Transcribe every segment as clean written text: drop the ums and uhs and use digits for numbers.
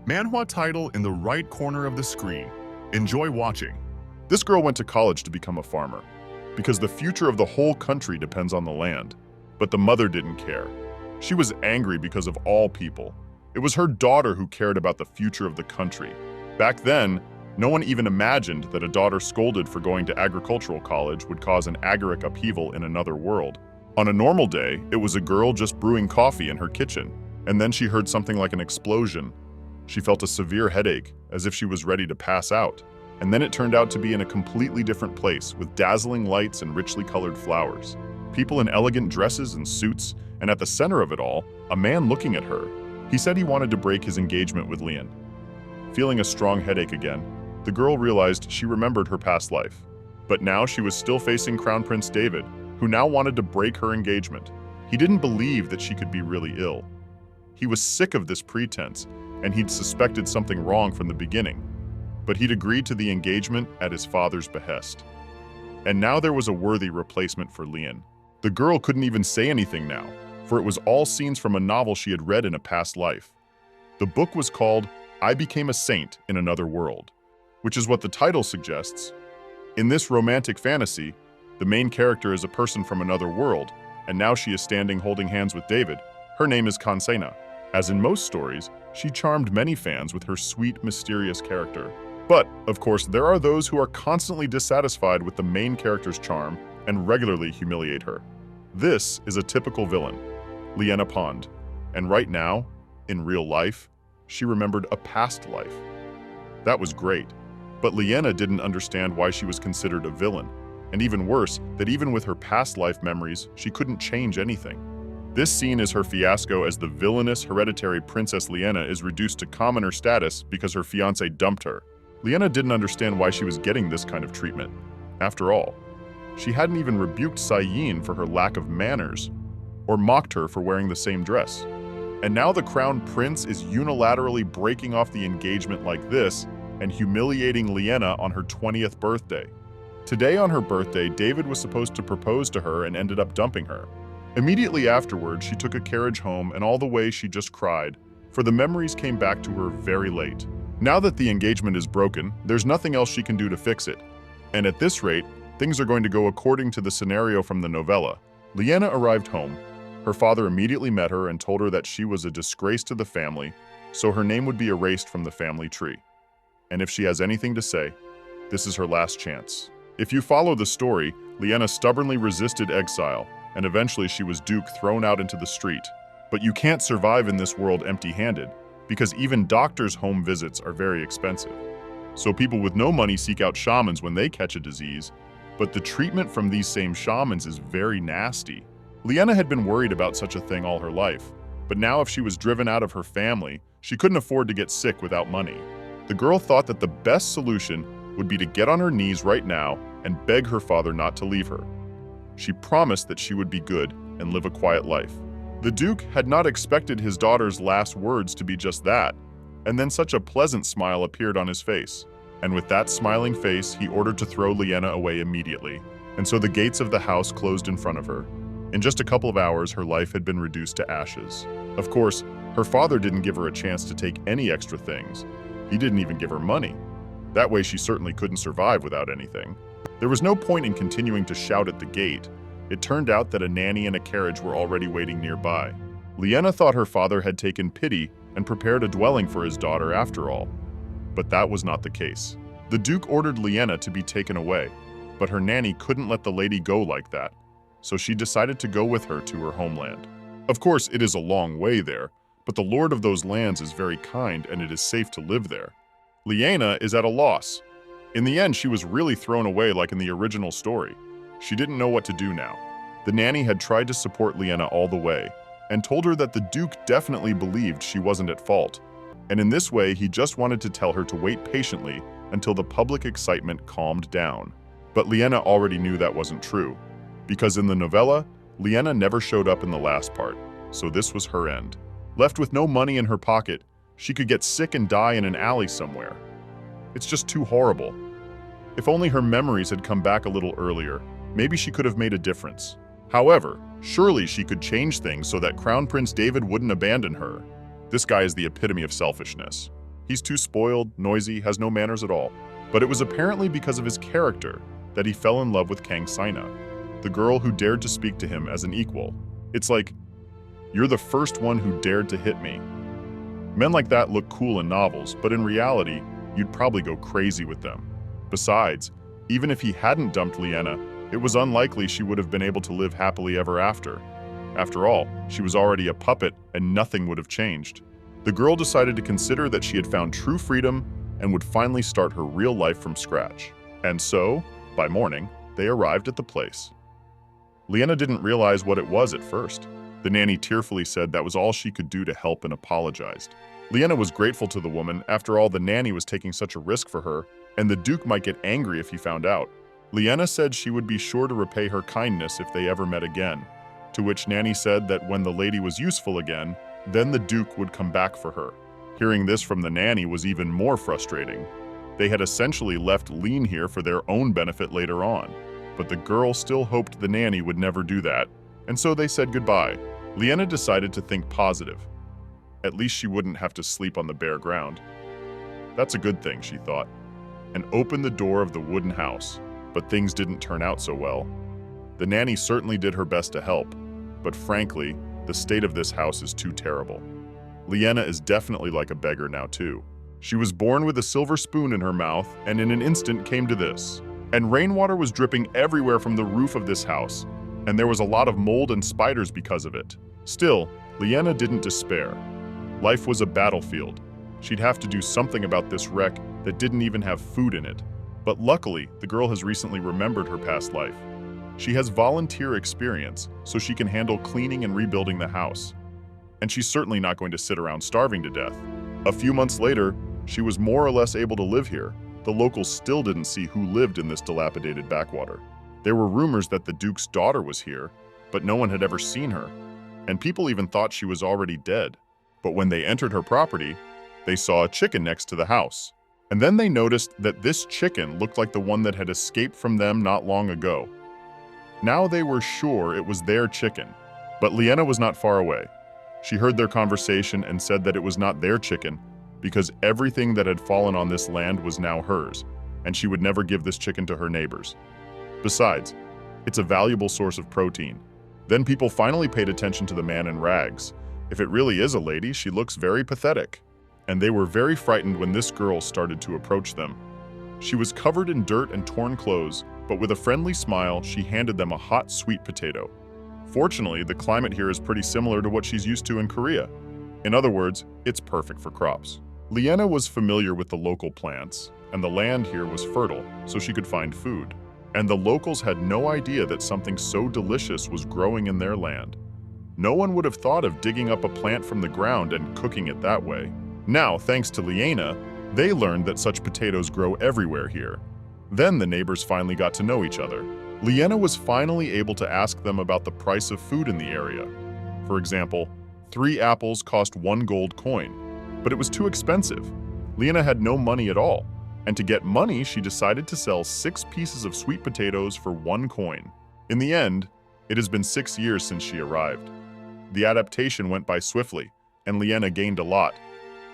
Manhwa title in the right corner of the screen. Enjoy watching. This girl went to college to become a farmer, because the future of the whole country depends on the land. But the mother didn't care. She was angry because of all people. It was her daughter who cared about the future of the country. Back then, no one even imagined that a daughter scolded for going to agricultural college would cause an agaric upheaval in another world. On a normal day, it was a girl just brewing coffee in her kitchen, and then she heard something like an explosion. She felt a severe headache, as if she was ready to pass out. And then it turned out to be in a completely different place, with dazzling lights and richly colored flowers. People in elegant dresses and suits, and at the center of it all, a man looking at her. He said he wanted to break his engagement with Leon. Feeling a strong headache again, the girl realized she remembered her past life. But now she was still facing Crown Prince David, who now wanted to break her engagement. He didn't believe that she could be really ill. He was sick of this pretense, and he'd suspected something wrong from the beginning. But he'd agreed to the engagement at his father's behest. And now there was a worthy replacement for Leon. The girl couldn't even say anything now, for it was all scenes from a novel she had read in a past life. The book was called I Became a Saint in Another World, which is what the title suggests. In this romantic fantasy, the main character is a person from another world, and now she is standing holding hands with David. Her name is Kansena. As in most stories, she charmed many fans with her sweet, mysterious character. But, of course, there are those who are constantly dissatisfied with the main character's charm and regularly humiliate her. This is a typical villain, Liena Pond. And right now, in real life, she remembered a past life. That was great. But Liena didn't understand why she was considered a villain. And even worse, that even with her past life memories, she couldn't change anything. This scene is her fiasco as the villainous hereditary Princess Liena is reduced to commoner status because her fiancé dumped her. Liena didn't understand why she was getting this kind of treatment. After all, she hadn't even rebuked Sayin for her lack of manners, or mocked her for wearing the same dress. And now the crown prince is unilaterally breaking off the engagement like this and humiliating Liena on her 20th birthday. Today on her birthday, David was supposed to propose to her and ended up dumping her. Immediately afterward, she took a carriage home, and all the way she just cried, for the memories came back to her very late. Now that the engagement is broken, there's nothing else she can do to fix it. And at this rate, things are going to go according to the scenario from the novella. Liena arrived home. Her father immediately met her and told her that she was a disgrace to the family, so her name would be erased from the family tree. And if she has anything to say, this is her last chance. If you follow the story, Liena stubbornly resisted exile, and eventually she was thrown out into the street. But you can't survive in this world empty-handed, because even doctors' home visits are very expensive. So people with no money seek out shamans when they catch a disease, but the treatment from these same shamans is very nasty. Liena had been worried about such a thing all her life, but now if she was driven out of her family, she couldn't afford to get sick without money. The girl thought that the best solution would be to get on her knees right now and beg her father not to leave her. She promised that she would be good and live a quiet life. The Duke had not expected his daughter's last words to be just that, and then such a pleasant smile appeared on his face. And with that smiling face, he ordered to throw Liena away immediately, and so the gates of the house closed in front of her. In just a couple of hours, her life had been reduced to ashes. Of course, her father didn't give her a chance to take any extra things. He didn't even give her money. That way she certainly couldn't survive without anything. There was no point in continuing to shout at the gate. It turned out that a nanny and a carriage were already waiting nearby. Liena thought her father had taken pity and prepared a dwelling for his daughter after all. But that was not the case. The Duke ordered Liena to be taken away, but her nanny couldn't let the lady go like that, so she decided to go with her to her homeland. Of course, it is a long way there, but the lord of those lands is very kind and it is safe to live there. Liena is at a loss. In the end, she was really thrown away like in the original story. She didn't know what to do now. The nanny had tried to support Liena all the way and told her that the Duke definitely believed she wasn't at fault. And in this way, he just wanted to tell her to wait patiently until the public excitement calmed down. But Liena already knew that wasn't true, because in the novella, Liena never showed up in the last part, so this was her end. Left with no money in her pocket, she could get sick and die in an alley somewhere. It's just too horrible. If only her memories had come back a little earlier, maybe she could have made a difference. However, surely she could change things so that Crown Prince David wouldn't abandon her. This guy is the epitome of selfishness. He's too spoiled, noisy, has no manners at all. But it was apparently because of his character that he fell in love with Kang Saina, the girl who dared to speak to him as an equal. It's like, you're the first one who dared to hit me. Men like that look cool in novels, but in reality, you'd probably go crazy with them. Besides, even if he hadn't dumped Liena, it was unlikely she would have been able to live happily ever after. After all, she was already a puppet and nothing would have changed. The girl decided to consider that she had found true freedom and would finally start her real life from scratch. And so, by morning, they arrived at the place. Liena didn't realize what it was at first. The nanny tearfully said that was all she could do to help and apologized. Liena was grateful to the woman. After all, the nanny was taking such a risk for her, and the Duke might get angry if he found out. Liena said she would be sure to repay her kindness if they ever met again, to which Nanny said that when the lady was useful again, then the Duke would come back for her. Hearing this from the nanny was even more frustrating. They had essentially left Lean here for their own benefit later on, but the girl still hoped the nanny would never do that, and so they said goodbye. Liena decided to think positive. At least she wouldn't have to sleep on the bare ground. That's a good thing, she thought, and opened the door of the wooden house, but things didn't turn out so well. The nanny certainly did her best to help, but frankly, the state of this house is too terrible. Liena is definitely like a beggar now too. She was born with a silver spoon in her mouth and in an instant came to this. And rainwater was dripping everywhere from the roof of this house, and there was a lot of mold and spiders because of it. Still, Liena didn't despair. Life was a battlefield. She'd have to do something about this wreck that didn't even have food in it. But luckily, the girl has recently remembered her past life. She has volunteer experience, so she can handle cleaning and rebuilding the house. And she's certainly not going to sit around starving to death. A few months later, she was more or less able to live here. The locals still didn't see who lived in this dilapidated backwater. There were rumors that the Duke's daughter was here, but no one had ever seen her. And people even thought she was already dead. But when they entered her property, they saw a chicken next to the house. And then they noticed that this chicken looked like the one that had escaped from them not long ago. Now they were sure it was their chicken, but Liena was not far away. She heard their conversation and said that it was not their chicken because everything that had fallen on this land was now hers, and she would never give this chicken to her neighbors. Besides, it's a valuable source of protein. Then people finally paid attention to the man in rags. If it really is a lady, she looks very pathetic. And they were very frightened when this girl started to approach them. She was covered in dirt and torn clothes, but with a friendly smile, she handed them a hot, sweet potato. Fortunately, the climate here is pretty similar to what she's used to in Korea. In other words, it's perfect for crops. Liena was familiar with the local plants, and the land here was fertile, so she could find food. And the locals had no idea that something so delicious was growing in their land. No one would have thought of digging up a plant from the ground and cooking it that way. Now, thanks to Liena, they learned that such potatoes grow everywhere here. Then the neighbors finally got to know each other. Liena was finally able to ask them about the price of food in the area. For example, 3 apples cost 1 gold coin, but it was too expensive. Liena had no money at all, and to get money, she decided to sell 6 pieces of sweet potatoes for 1 coin. In the end, it has been 6 years since she arrived. The adaptation went by swiftly, and Liena gained a lot.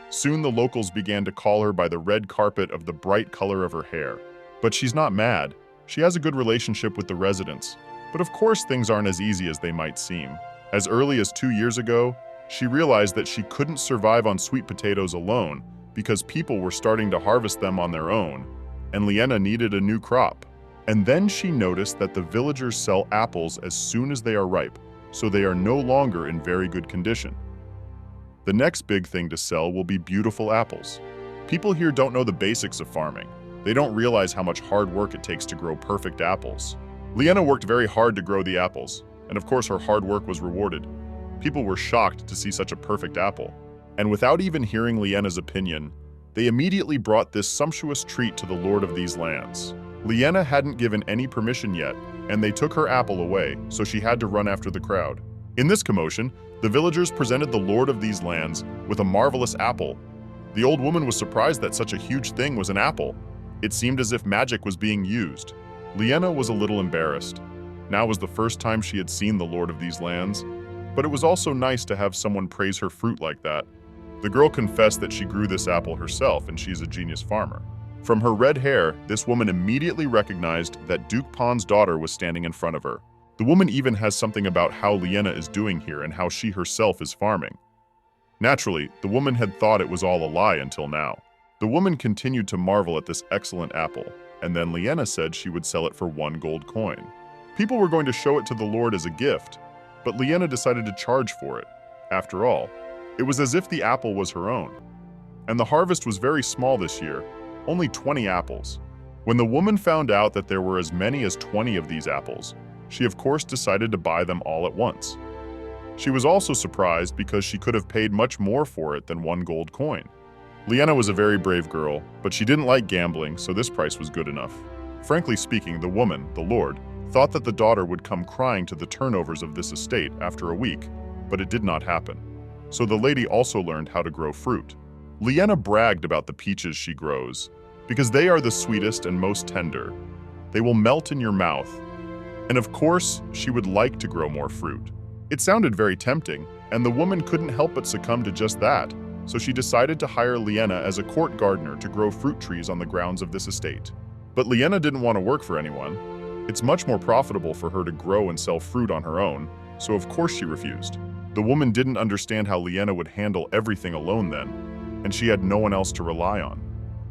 Soon the locals began to call her by the red carpet of the bright color of her hair. But she's not mad. She has a good relationship with the residents. But of course things aren't as easy as they might seem. As early as 2 years ago, she realized that she couldn't survive on sweet potatoes alone because people were starting to harvest them on their own, and Liena needed a new crop. And then she noticed that the villagers sell apples as soon as they are ripe, so they are no longer in very good condition. The next big thing to sell will be beautiful apples. People here don't know the basics of farming. They don't realize how much hard work it takes to grow perfect apples. Liena worked very hard to grow the apples, and of course her hard work was rewarded. People were shocked to see such a perfect apple. And without even hearing Liena's opinion, they immediately brought this sumptuous treat to the lord of these lands. Liena hadn't given any permission yet, and they took her apple away, so she had to run after the crowd. In this commotion, the villagers presented the lord of these lands with a marvelous apple. The old woman was surprised that such a huge thing was an apple. It seemed as if magic was being used. Liena was a little embarrassed. Now was the first time she had seen the lord of these lands, but it was also nice to have someone praise her fruit like that. The girl confessed that she grew this apple herself and she's a genius farmer. From her red hair, this woman immediately recognized that Duke Pon's daughter was standing in front of her. The woman even has something about how Liena is doing here and how she herself is farming. Naturally, the woman had thought it was all a lie until now. The woman continued to marvel at this excellent apple, and then Liena said she would sell it for 1 gold coin. People were going to show it to the Lord as a gift, but Liena decided to charge for it. After all, it was as if the apple was her own. And the harvest was very small this year, only 20 apples. When the woman found out that there were as many as 20 of these apples, she of course decided to buy them all at once. She was also surprised because she could have paid much more for it than 1 gold coin. Liena was a very brave girl, but she didn't like gambling, so this price was good enough. Frankly speaking, the woman, the Lord, thought that the daughter would come crying to the turnovers of this estate after a week, but it did not happen. So the lady also learned how to grow fruit. Liena bragged about the peaches she grows, because they are the sweetest and most tender. They will melt in your mouth. And of course, she would like to grow more fruit. It sounded very tempting, and the woman couldn't help but succumb to just that, so she decided to hire Liena as a court gardener to grow fruit trees on the grounds of this estate. But Liena didn't want to work for anyone. It's much more profitable for her to grow and sell fruit on her own, so of course she refused. The woman didn't understand how Liena would handle everything alone then, and she had no one else to rely on.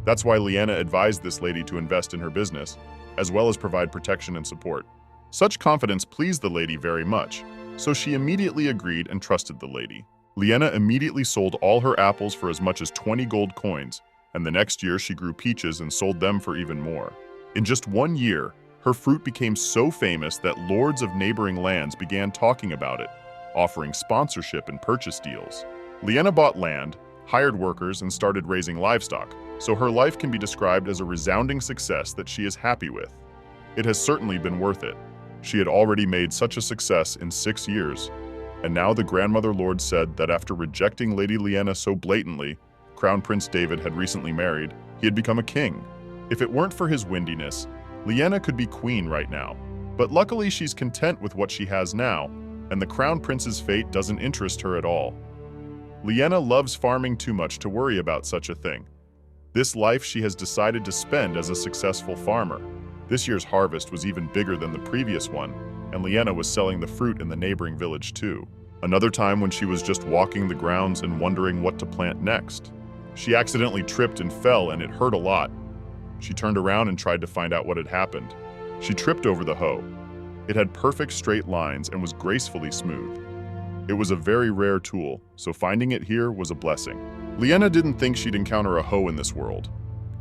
That's why Liena advised this lady to invest in her business, as well as provide protection and support. Such confidence pleased the lady very much, so she immediately agreed and trusted the lady. Liena immediately sold all her apples for as much as 20 gold coins, and the next year she grew peaches and sold them for even more. In just 1 year, her fruit became so famous that lords of neighboring lands began talking about it, offering sponsorship and purchase deals. Liena bought land, hired workers, and started raising livestock, so her life can be described as a resounding success that she is happy with. It has certainly been worth it. She had already made such a success in 6 years, and now the grandmother lord said that after rejecting Lady Liena so blatantly, Crown Prince David had recently married, he had become a king. If it weren't for his windiness, Liena could be queen right now. But luckily she's content with what she has now, and the Crown Prince's fate doesn't interest her at all. Liena loves farming too much to worry about such a thing. This life she has decided to spend as a successful farmer. This year's harvest was even bigger than the previous one, and Liena was selling the fruit in the neighboring village too. Another time when she was just walking the grounds and wondering what to plant next. She accidentally tripped and fell, and it hurt a lot. She turned around and tried to find out what had happened. She tripped over the hoe. It had perfect straight lines and was gracefully smooth. It was a very rare tool, so finding it here was a blessing. Liena didn't think she'd encounter a hoe in this world.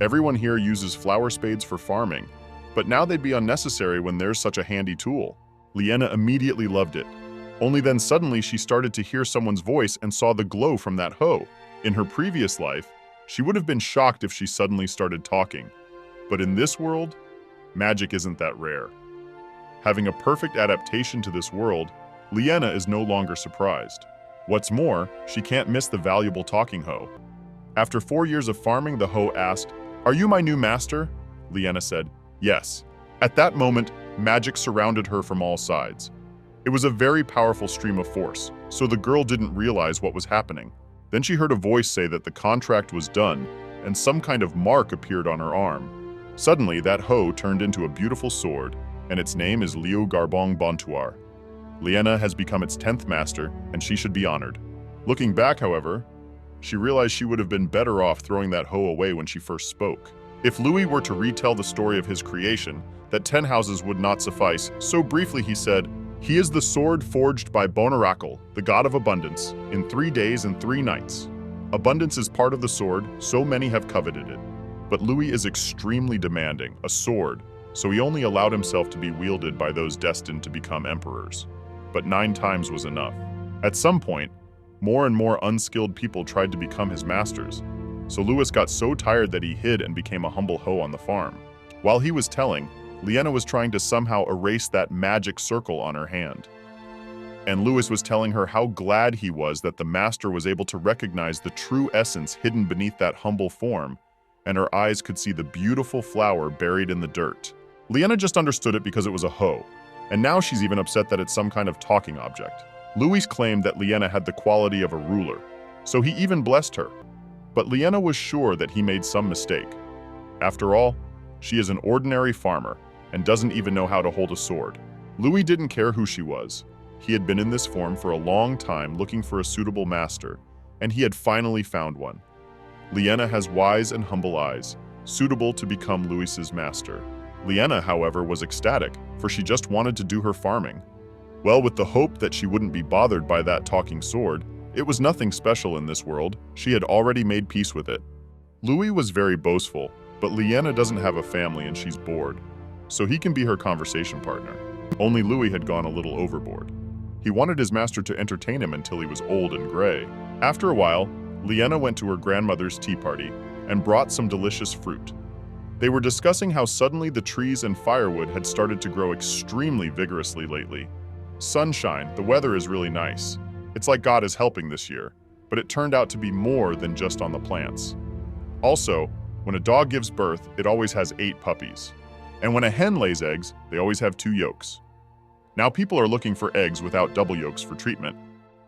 Everyone here uses flower spades for farming, but now they'd be unnecessary when there's such a handy tool. Liena immediately loved it. Only then suddenly she started to hear someone's voice and saw the glow from that hoe. In her previous life, she would have been shocked if she suddenly started talking. But in this world, magic isn't that rare. Having a perfect adaptation to this world, Liena is no longer surprised. What's more, she can't miss the valuable talking hoe. After 4 years of farming, the hoe asked, "Are you my new master?" Liena said, "Yes." At that moment, magic surrounded her from all sides. It was a very powerful stream of force, so the girl didn't realize what was happening. Then she heard a voice say that the contract was done, and some kind of mark appeared on her arm. Suddenly, that hoe turned into a beautiful sword, and its name is Liu Garbong Bontuar. Liena has become its 10th master, and she should be honored. Looking back, however, she realized she would have been better off throwing that hoe away when she first spoke. If Louie were to retell the story of his creation, that 10 houses would not suffice, so briefly he said, "He is the sword forged by Bonaracle, the god of abundance, in 3 days and 3 nights. Abundance is part of the sword, so many have coveted it. But Louie is extremely demanding, a sword, so he only allowed himself to be wielded by those destined to become emperors. But 9 times was enough. At some point, more and more unskilled people tried to become his masters, so Louis got so tired that he hid and became a humble hoe on the farm. While he was telling, Liena was trying to somehow erase that magic circle on her hand. And Louis was telling her how glad he was that the master was able to recognize the true essence hidden beneath that humble form, and her eyes could see the beautiful flower buried in the dirt. Liena just understood it because it was a hoe, and now she's even upset that it's some kind of talking object. Louis claimed that Liena had the quality of a ruler, so he even blessed her. But Liena was sure that he made some mistake. After all, she is an ordinary farmer and doesn't even know how to hold a sword. Louie didn't care who she was. He had been in this form for a long time looking for a suitable master, and he had finally found one. Liena has wise and humble eyes, suitable to become Louis's master. Liena, however, was ecstatic, for she just wanted to do her farming. Well, with the hope that she wouldn't be bothered by that talking sword, it was nothing special in this world. She had already made peace with it. Louie was very boastful, but Liena doesn't have a family and she's bored, so he can be her conversation partner. Only Louie had gone a little overboard. He wanted his master to entertain him until he was old and gray. After a while, Liena went to her grandmother's tea party and brought some delicious fruit. They were discussing how suddenly the trees and firewood had started to grow extremely vigorously lately. Sunshine, the weather is really nice. It's like God is helping this year, but it turned out to be more than just on the plants. Also, when a dog gives birth, it always has 8 puppies. And when a hen lays eggs, they always have 2 yolks. Now people are looking for eggs without double yolks for treatment.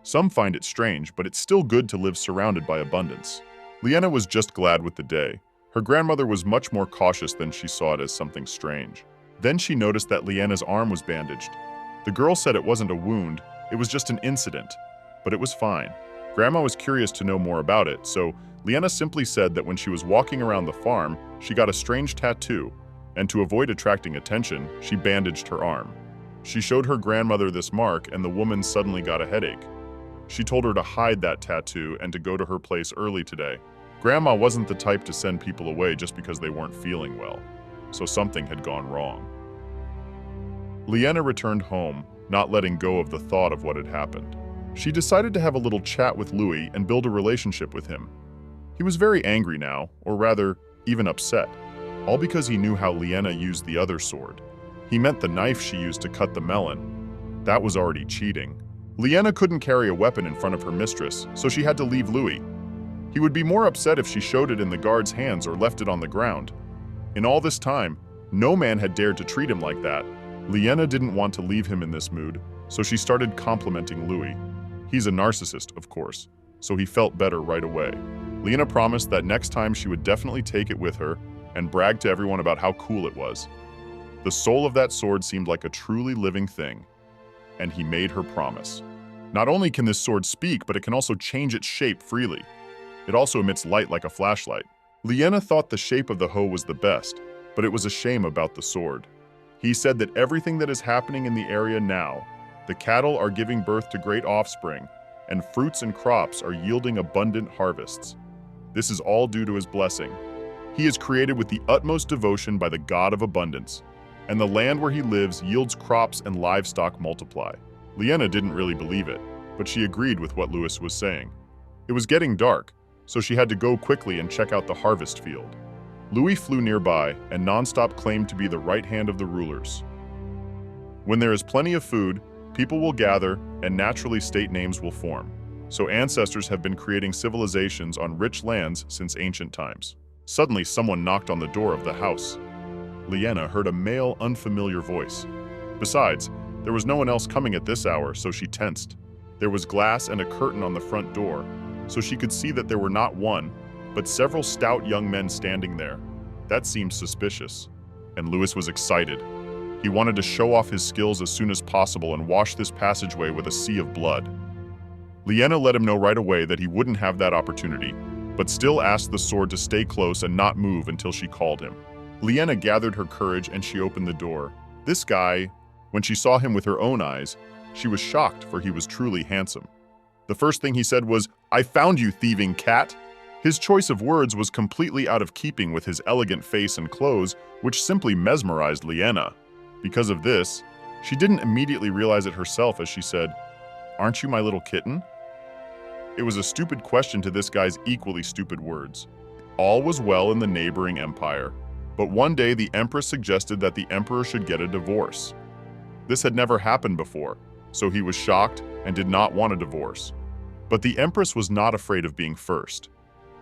Some find it strange, but it's still good to live surrounded by abundance. Liena was just glad with the day. Her grandmother was much more cautious than she saw it as something strange. Then she noticed that Liena's arm was bandaged. The girl said it wasn't a wound, it was just an incident, but it was fine. Grandma was curious to know more about it, so Liena simply said that when she was walking around the farm, she got a strange tattoo, and to avoid attracting attention, she bandaged her arm. She showed her grandmother this mark, and the woman suddenly got a headache. She told her to hide that tattoo and to go to her place early today. Grandma wasn't the type to send people away just because they weren't feeling well, so something had gone wrong. Liena returned home, not letting go of the thought of what had happened. She decided to have a little chat with Louie and build a relationship with him. He was very angry now, or rather, even upset, all because he knew how Liena used the other sword. He meant the knife she used to cut the melon. That was already cheating. Liena couldn't carry a weapon in front of her mistress, so she had to leave Louie. He would be more upset if she showed it in the guard's hands or left it on the ground. In all this time, no man had dared to treat him like that. Liena didn't want to leave him in this mood, so she started complimenting Louie. He's a narcissist, of course, so he felt better right away. Liena promised that next time she would definitely take it with her and brag to everyone about how cool it was. The soul of that sword seemed like a truly living thing, and he made her promise. Not only can this sword speak, but it can also change its shape freely. It also emits light like a flashlight. Liena thought the shape of the hoe was the best, but it was a shame about the sword. He said that everything that is happening in the area now, the cattle are giving birth to great offspring, and fruits and crops are yielding abundant harvests. This is all due to his blessing. He is created with the utmost devotion by the God of abundance, and the land where he lives yields crops and livestock multiply. Liena didn't really believe it, but she agreed with what Louis was saying. It was getting dark, so she had to go quickly and check out the harvest field. Louis flew nearby and nonstop claimed to be the right hand of the rulers. When there is plenty of food, people will gather and naturally state names will form. So ancestors have been creating civilizations on rich lands since ancient times. Suddenly, someone knocked on the door of the house. Liena heard a male, unfamiliar voice. Besides, there was no one else coming at this hour, so she tensed. There was glass and a curtain on the front door, so she could see that there were not one, but several stout young men standing there. That seemed suspicious, and Louis was excited. He wanted to show off his skills as soon as possible and wash this passageway with a sea of blood. Liena let him know right away that he wouldn't have that opportunity, but still asked the sword to stay close and not move until she called him. Liena gathered her courage and she opened the door. This guy, when she saw him with her own eyes, she was shocked, for he was truly handsome. The first thing he said was, "I found you, thieving cat!" His choice of words was completely out of keeping with his elegant face and clothes, which simply mesmerized Liena. Because of this, she didn't immediately realize it herself as she said, "Aren't you my little kitten?" It was a stupid question to this guy's equally stupid words. All was well in the neighboring empire, but one day the empress suggested that the emperor should get a divorce. This had never happened before, so he was shocked and did not want a divorce. But the empress was not afraid of being first.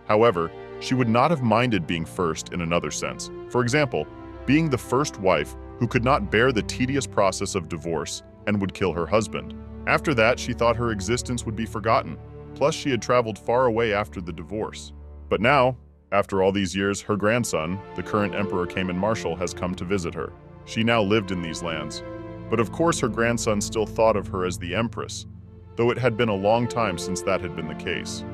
However, she would not have minded being first in another sense. For example, being the first wife who could not bear the tedious process of divorce and would kill her husband. After that, she thought her existence would be forgotten. Plus, she had traveled far away after the divorce. But now, after all these years, her grandson, the current Emperor Cayman Marshal, has come to visit her. She now lived in these lands. But of course, her grandson still thought of her as the Empress, though it had been a long time since that had been the case.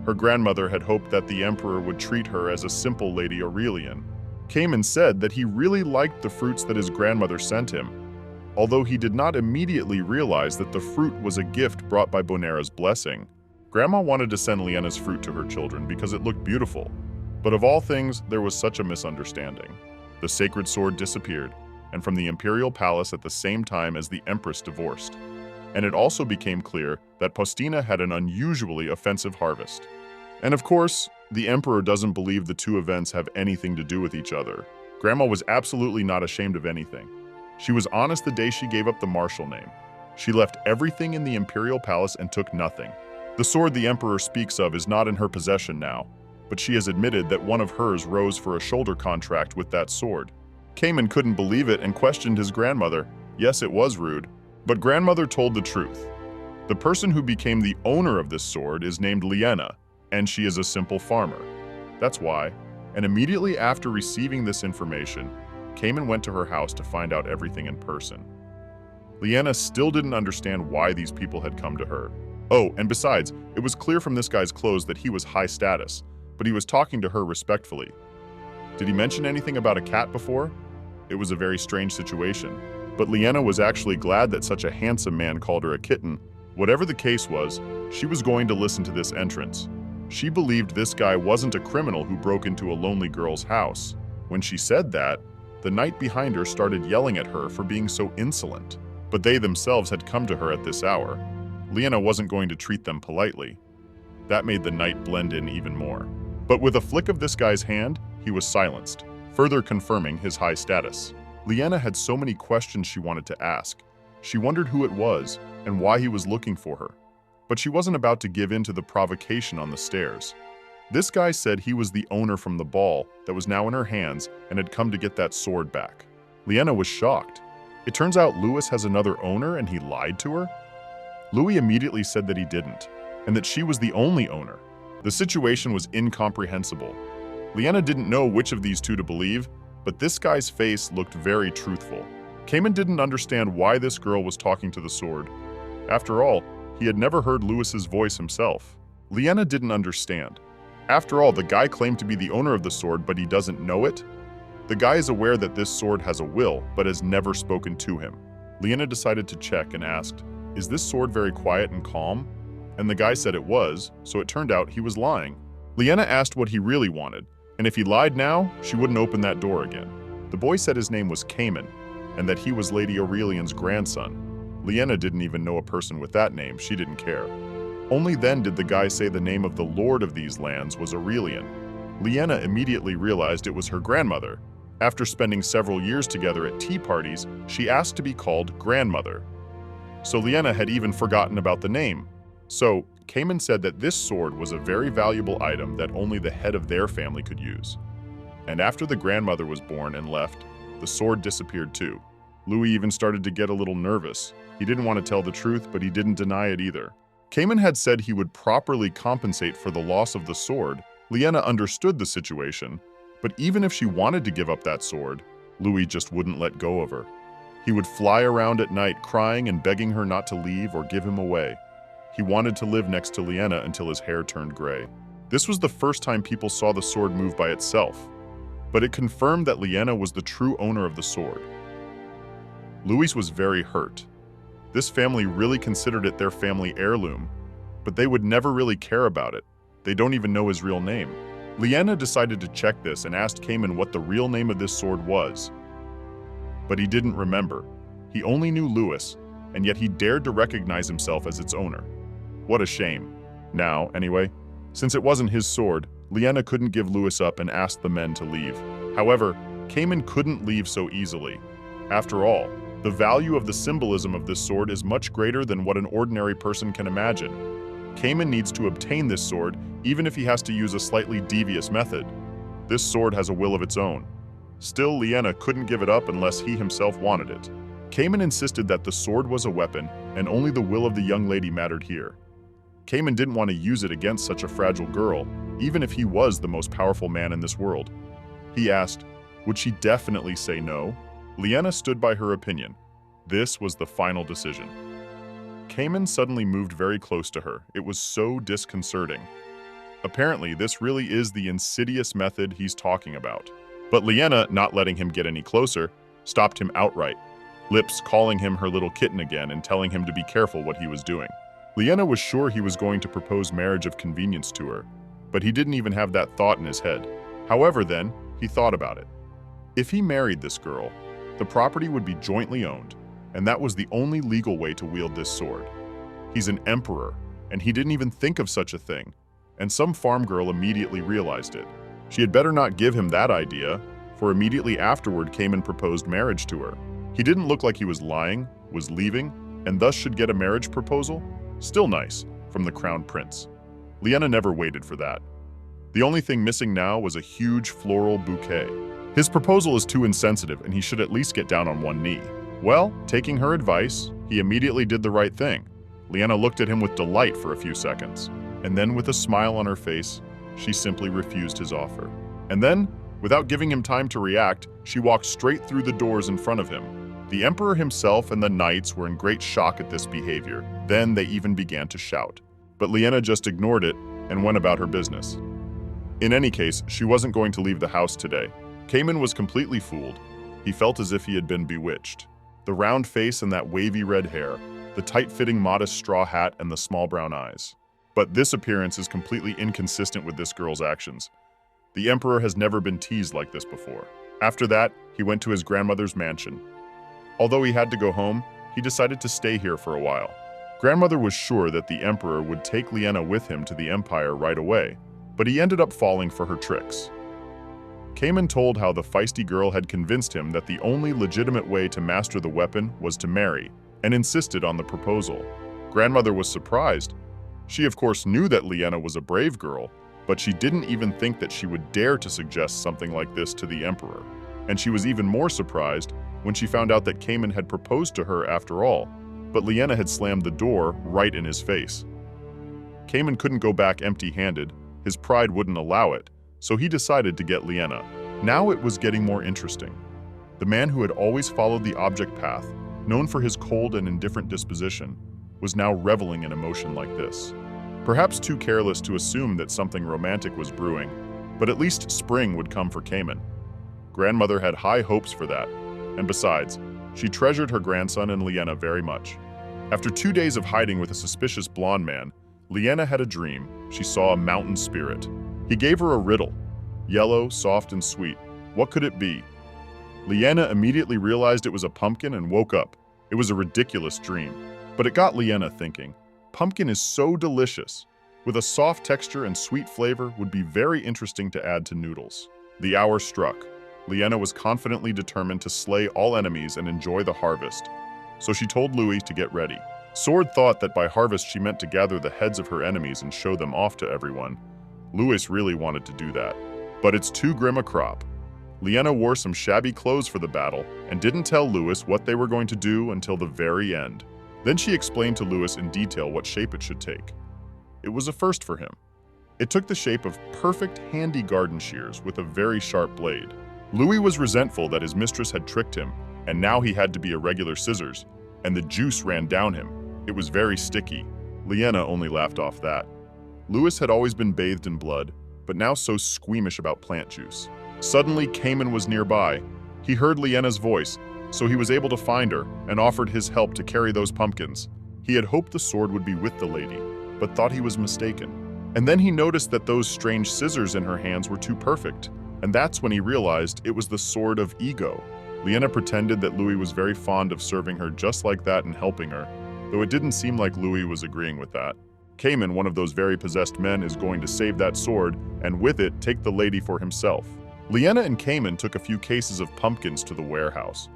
Her grandmother had hoped that the Emperor would treat her as a simple Lady Aurelian. Cayman said that he really liked the fruits that his grandmother sent him, although he did not immediately realize that the fruit was a gift brought by Bonera's blessing. Grandma wanted to send Liena's fruit to her children because it looked beautiful, but of all things, there was such a misunderstanding. The sacred sword disappeared, and from the imperial palace at the same time as the Empress divorced. And it also became clear that Postina had an unusually offensive harvest. And of course, the Emperor doesn't believe the two events have anything to do with each other. Grandma was absolutely not ashamed of anything. She was honest the day she gave up the marshal name. She left everything in the imperial palace and took nothing. The sword the Emperor speaks of is not in her possession now, but she has admitted that one of hers rose for a shoulder contract with that sword. Cayman couldn't believe it and questioned his grandmother. Yes, it was rude, but grandmother told the truth. The person who became the owner of this sword is named Liena, and she is a simple farmer. That's why. And immediately after receiving this information, Cayman went to her house to find out everything in person. Liena still didn't understand why these people had come to her. Oh, and besides, it was clear from this guy's clothes that he was high status, but he was talking to her respectfully. Did he mention anything about a cat before? It was a very strange situation, but Liena was actually glad that such a handsome man called her a kitten. Whatever the case was, she was going to listen to this entrance. She believed this guy wasn't a criminal who broke into a lonely girl's house. When she said that, the knight behind her started yelling at her for being so insolent. But they themselves had come to her at this hour. Liena wasn't going to treat them politely. That made the knight blend in even more. But with a flick of this guy's hand, he was silenced, further confirming his high status. Liena had so many questions she wanted to ask. She wondered who it was and why he was looking for her. But she wasn't about to give in to the provocation on the stairs. This guy said he was the owner from the ball that was now in her hands and had come to get that sword back. Liena was shocked. It turns out Louis has another owner and he lied to her? Louie immediately said that he didn't, and that she was the only owner. The situation was incomprehensible. Liena didn't know which of these two to believe, but this guy's face looked very truthful. Cayman didn't understand why this girl was talking to the sword. After all, he had never heard Louis's voice himself. Liena didn't understand. After all, the guy claimed to be the owner of the sword, but he doesn't know it? The guy is aware that this sword has a will, but has never spoken to him. Liena decided to check and asked, "Is this sword very quiet and calm?" And the guy said it was, so it turned out he was lying. Liena asked what he really wanted, and if he lied now, she wouldn't open that door again. The boy said his name was Cayman, and that he was Lady Aurelian's grandson. Liena didn't even know a person with that name, she didn't care. Only then did the guy say the name of the lord of these lands was Aurelian. Liena immediately realized it was her grandmother. After spending several years together at tea parties, she asked to be called grandmother. So Liena had even forgotten about the name. So, Cayman said that this sword was a very valuable item that only the head of their family could use. And after the grandmother was born and left, the sword disappeared too. Louie even started to get a little nervous. He didn't want to tell the truth, but he didn't deny it either. Cayman had said he would properly compensate for the loss of the sword. Liena understood the situation, but even if she wanted to give up that sword, Louie just wouldn't let go of her. He would fly around at night crying and begging her not to leave or give him away. He wanted to live next to Liena until his hair turned gray. This was the first time people saw the sword move by itself, but it confirmed that Liena was the true owner of the sword. Louis was very hurt. This family really considered it their family heirloom, but they would never really care about it. They don't even know his real name. Liena decided to check this and asked Cayman what the real name of this sword was. But he didn't remember. He only knew Louis, and yet he dared to recognize himself as its owner. What a shame. Now, anyway, since it wasn't his sword, Liena couldn't give Louis up and asked the men to leave. However, Cayman couldn't leave so easily. After all, the value of the symbolism of this sword is much greater than what an ordinary person can imagine. Cayman needs to obtain this sword, even if he has to use a slightly devious method. This sword has a will of its own. Still, Liena couldn't give it up unless he himself wanted it. Cayman insisted that the sword was a weapon, and only the will of the young lady mattered here. Cayman didn't want to use it against such a fragile girl, even if he was the most powerful man in this world. He asked, would she definitely say no? Liena stood by her opinion. This was the final decision. Cayman suddenly moved very close to her. It was so disconcerting. Apparently, this really is the insidious method he's talking about. But Liena, not letting him get any closer, stopped him outright, lips calling him her little kitten again and telling him to be careful what he was doing. Liena was sure he was going to propose marriage of convenience to her, but he didn't even have that thought in his head. However, then, he thought about it. If he married this girl, the property would be jointly owned, and that was the only legal way to wield this sword. He's an emperor, and he didn't even think of such a thing, and some farm girl immediately realized it. She had better not give him that idea, for immediately afterward Cayman proposed marriage to her. He didn't look like he was lying, was leaving, and thus should get a marriage proposal? Still nice, from the crown prince. Liena never waited for that. The only thing missing now was a huge floral bouquet. His proposal is too insensitive, and he should at least get down on one knee. Well, taking her advice, he immediately did the right thing. Liena looked at him with delight for a few seconds, and then with a smile on her face, she simply refused his offer. And then, without giving him time to react, she walked straight through the doors in front of him. The emperor himself and the knights were in great shock at this behavior. Then they even began to shout. But Liena just ignored it and went about her business. In any case, she wasn't going to leave the house today. Cayman was completely fooled. He felt as if he had been bewitched. The round face and that wavy red hair, the tight-fitting modest straw hat and the small brown eyes. But this appearance is completely inconsistent with this girl's actions. The emperor has never been teased like this before. After that, he went to his grandmother's mansion. Although he had to go home, he decided to stay here for a while. Grandmother was sure that the emperor would take Liena with him to the empire right away, but he ended up falling for her tricks. Cayman told how the feisty girl had convinced him that the only legitimate way to master the weapon was to marry, and insisted on the proposal. Grandmother was surprised. She of course knew that Liena was a brave girl, but she didn't even think that she would dare to suggest something like this to the emperor. And she was even more surprised when she found out that Cayman had proposed to her after all, but Liena had slammed the door right in his face. Cayman couldn't go back empty-handed. His pride wouldn't allow it, so he decided to get Liena. Now it was getting more interesting. The man who had always followed the object path, known for his cold and indifferent disposition, was now reveling in emotion like this. Perhaps too careless to assume that something romantic was brewing, but at least spring would come for Cayman. Grandmother had high hopes for that, and besides, she treasured her grandson and Liena very much. After 2 days of hiding with a suspicious blonde man, Liena had a dream. She saw a mountain spirit. He gave her a riddle. Yellow, soft, and sweet. What could it be? Liena immediately realized it was a pumpkin and woke up. It was a ridiculous dream, but it got Liena thinking. Pumpkin is so delicious. With a soft texture and sweet flavor, would be very interesting to add to noodles. The hour struck. Liena was confidently determined to slay all enemies and enjoy the harvest. So she told Louie to get ready. Sword thought that by harvest she meant to gather the heads of her enemies and show them off to everyone. Louis really wanted to do that. But it's too grim a crop. Liena wore some shabby clothes for the battle and didn't tell Louis what they were going to do until the very end. Then she explained to Louis in detail what shape it should take. It was a first for him. It took the shape of perfect handy garden shears with a very sharp blade. Louis was resentful that his mistress had tricked him, and now he had to be a regular scissors, and the juice ran down him. It was very sticky. Liena only laughed off that. Louis had always been bathed in blood, but now so squeamish about plant juice. Suddenly, Cayman was nearby. He heard Liena's voice, so he was able to find her and offered his help to carry those pumpkins. He had hoped the sword would be with the lady, but thought he was mistaken. And then he noticed that those strange scissors in her hands were too perfect, and that's when he realized it was the sword of ego. Liena pretended that Louis was very fond of serving her just like that and helping her, though it didn't seem like Louis was agreeing with that. Cayman, one of those very possessed men, is going to save that sword, and with it, take the lady for himself. Liena and Cayman took a few cases of pumpkins to the warehouse.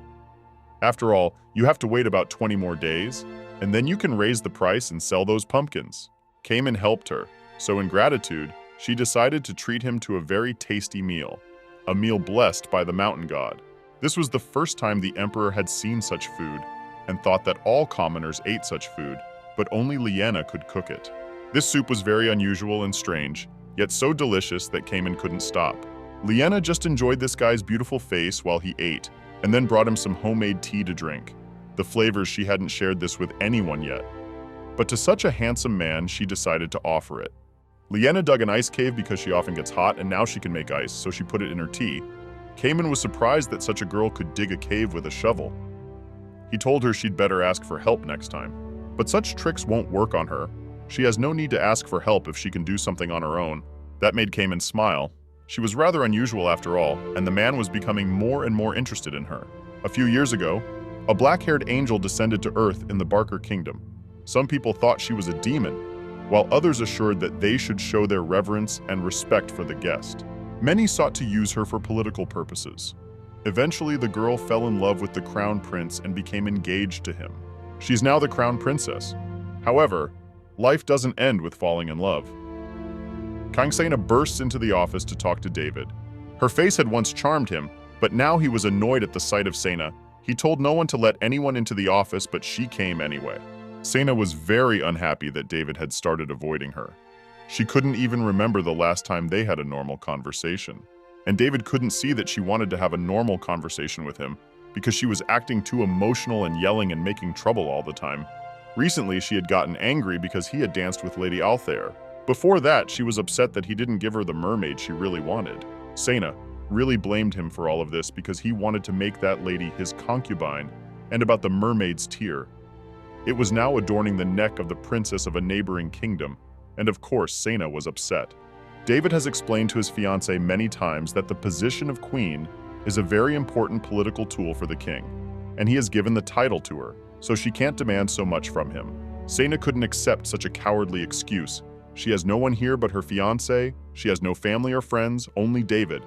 After all, you have to wait about 20 more days, and then you can raise the price and sell those pumpkins. Cayman helped her, so in gratitude, she decided to treat him to a very tasty meal, a meal blessed by the mountain god. This was the first time the emperor had seen such food, and thought that all commoners ate such food, but only Liena could cook it. This soup was very unusual and strange, yet so delicious that Cayman couldn't stop. Liena just enjoyed this guy's beautiful face while he ate, and then brought him some homemade tea to drink. The flavors she hadn't shared this with anyone yet. But to such a handsome man, she decided to offer it. Liena dug an ice cave because she often gets hot and now she can make ice, so she put it in her tea. Cayman was surprised that such a girl could dig a cave with a shovel. He told her she'd better ask for help next time. But such tricks won't work on her. She has no need to ask for help if she can do something on her own. That made Cayman smile. She was rather unusual after all, and the man was becoming more and more interested in her. A few years ago, a black-haired angel descended to Earth in the Barker Kingdom. Some people thought she was a demon, while others assured that they should show their reverence and respect for the guest. Many sought to use her for political purposes. Eventually, the girl fell in love with the crown prince and became engaged to him. She's now the crown princess. However, life doesn't end with falling in love. Sena bursts into the office to talk to David. Her face had once charmed him, but now he was annoyed at the sight of Sena. He told no one to let anyone into the office, but she came anyway. Sena was very unhappy that David had started avoiding her. She couldn't even remember the last time they had a normal conversation. And David couldn't see that she wanted to have a normal conversation with him because she was acting too emotional and yelling and making trouble all the time. Recently, she had gotten angry because he had danced with Lady Altair. Before that, she was upset that he didn't give her the mermaid she really wanted. Sena really blamed him for all of this because he wanted to make that lady his concubine, and about the mermaid's tear. It was now adorning the neck of the princess of a neighboring kingdom, and of course Sena was upset. David has explained to his fiancée many times that the position of queen is a very important political tool for the king, and he has given the title to her, so she can't demand so much from him. Sena couldn't accept such a cowardly excuse. She has no one here but her fiancé, she has no family or friends, only David,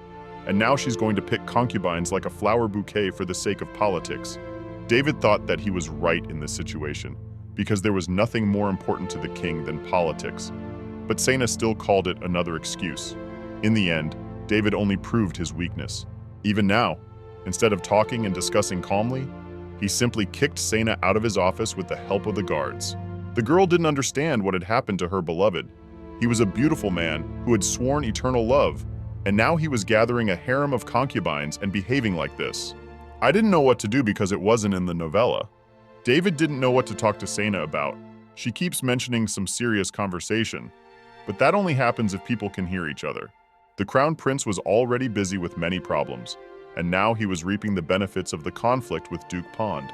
and now she's going to pick concubines like a flower bouquet for the sake of politics. David thought that he was right in this situation, because there was nothing more important to the king than politics. But Sena still called it another excuse. In the end, David only proved his weakness. Even now, instead of talking and discussing calmly, he simply kicked Sena out of his office with the help of the guards. The girl didn't understand what had happened to her beloved. He was a beautiful man who had sworn eternal love, and now he was gathering a harem of concubines and behaving like this. I didn't know what to do because it wasn't in the novella. David didn't know what to talk to Sena about. She keeps mentioning some serious conversation, but that only happens if people can hear each other. The crown prince was already busy with many problems, and now he was reaping the benefits of the conflict with Duke Pond.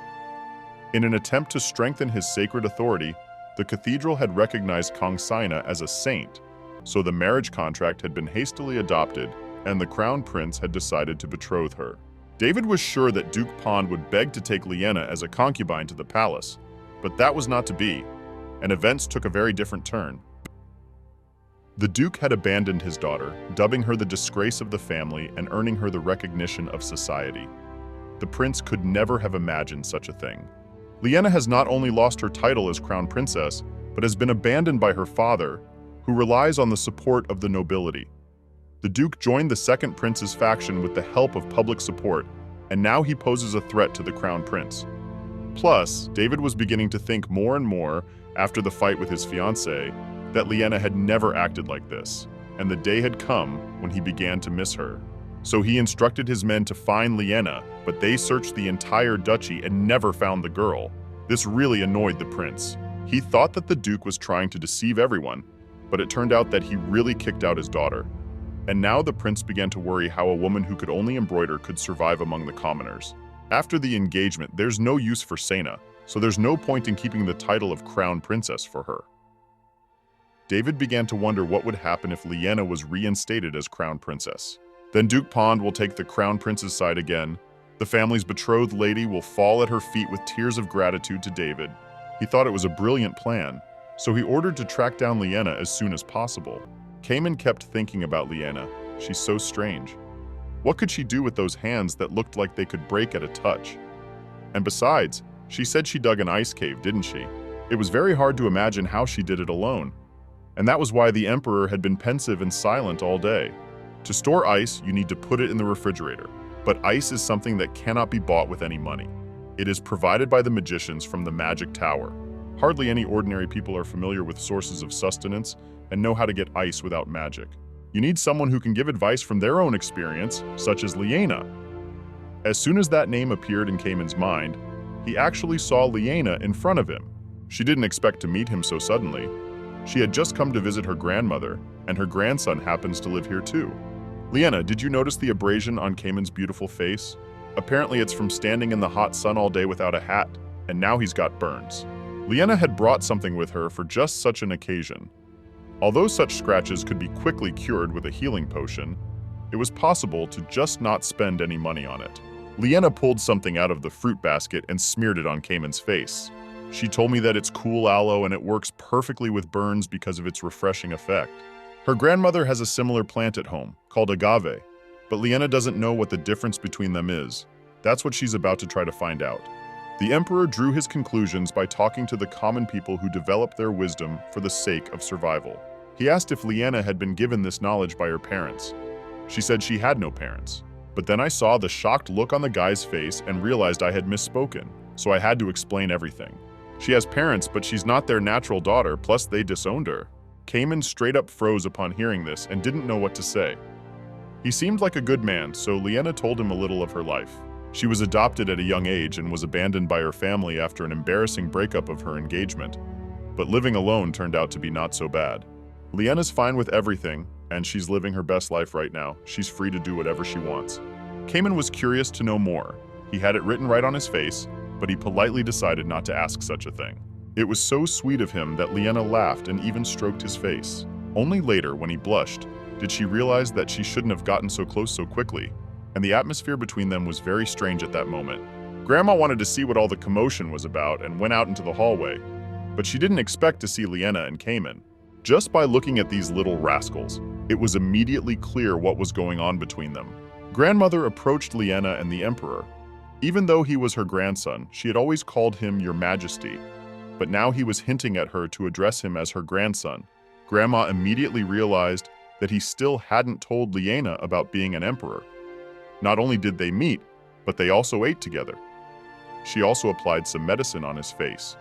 In an attempt to strengthen his sacred authority, the cathedral had recognized Sena as a saint, so the marriage contract had been hastily adopted, and the crown prince had decided to betroth her. David was sure that Duke Pond would beg to take Liena as a concubine to the palace, but that was not to be, and events took a very different turn. The Duke had abandoned his daughter, dubbing her the disgrace of the family and earning her the recognition of society. The prince could never have imagined such a thing. Liena has not only lost her title as crown princess, but has been abandoned by her father, who relies on the support of the nobility. The Duke joined the second prince's faction with the help of public support, and now he poses a threat to the crown prince. Plus, David was beginning to think more and more, after the fight with his fiancée, that Liena had never acted like this, and the day had come when he began to miss her. So he instructed his men to find Liena, but they searched the entire duchy and never found the girl. This really annoyed the prince. He thought that the Duke was trying to deceive everyone, but it turned out that he really kicked out his daughter. And now the prince began to worry how a woman who could only embroider could survive among the commoners. After the engagement, there's no use for Sena, so there's no point in keeping the title of crown princess for her. David began to wonder what would happen if Liena was reinstated as crown princess. Then Duke Pond will take the crown prince's side again. The family's betrothed lady will fall at her feet with tears of gratitude to David. He thought it was a brilliant plan, so he ordered to track down Liena as soon as possible. Cayman kept thinking about Liena. She's so strange. What could she do with those hands that looked like they could break at a touch? And besides, she said she dug an ice cave, didn't she? It was very hard to imagine how she did it alone. And that was why the emperor had been pensive and silent all day. To store ice, you need to put it in the refrigerator. But ice is something that cannot be bought with any money. It is provided by the magicians from the magic tower. Hardly any ordinary people are familiar with sources of sustenance and know how to get ice without magic. You need someone who can give advice from their own experience, such as Liena. As soon as that name appeared in Cayman's mind, he actually saw Liena in front of him. She didn't expect to meet him so suddenly. She had just come to visit her grandmother, and her grandson happens to live here too. Liena, did you notice the abrasion on Cayman's beautiful face? Apparently it's from standing in the hot sun all day without a hat, and now he's got burns. Liena had brought something with her for just such an occasion. Although such scratches could be quickly cured with a healing potion, it was possible to just not spend any money on it. Liena pulled something out of the fruit basket and smeared it on Cayman's face. She told me that it's cool aloe and it works perfectly with burns because of its refreshing effect. Her grandmother has a similar plant at home, called agave, but Liena doesn't know what the difference between them is. That's what she's about to try to find out. The emperor drew his conclusions by talking to the common people who developed their wisdom for the sake of survival. He asked if Liena had been given this knowledge by her parents. She said she had no parents. But then I saw the shocked look on the guy's face and realized I had misspoken, so I had to explain everything. She has parents, but she's not their natural daughter, plus they disowned her. Cayman straight up froze upon hearing this and didn't know what to say. He seemed like a good man, so Liena told him a little of her life. She was adopted at a young age and was abandoned by her family after an embarrassing breakup of her engagement. But living alone turned out to be not so bad. Liena's fine with everything, and she's living her best life right now. She's free to do whatever she wants. Cayman was curious to know more. He had it written right on his face, but he politely decided not to ask such a thing. It was so sweet of him that Liena laughed and even stroked his face. Only later, when he blushed, did she realize that she shouldn't have gotten so close so quickly, and the atmosphere between them was very strange at that moment. Grandma wanted to see what all the commotion was about and went out into the hallway, but she didn't expect to see Liena and Cayman. Just by looking at these little rascals, it was immediately clear what was going on between them. Grandmother approached Liena and the emperor. Even though he was her grandson, she had always called him Your Majesty, but now he was hinting at her to address him as her grandson. Grandma immediately realized that he still hadn't told Liena about being an emperor. Not only did they meet, but they also ate together. She also applied some medicine on his face.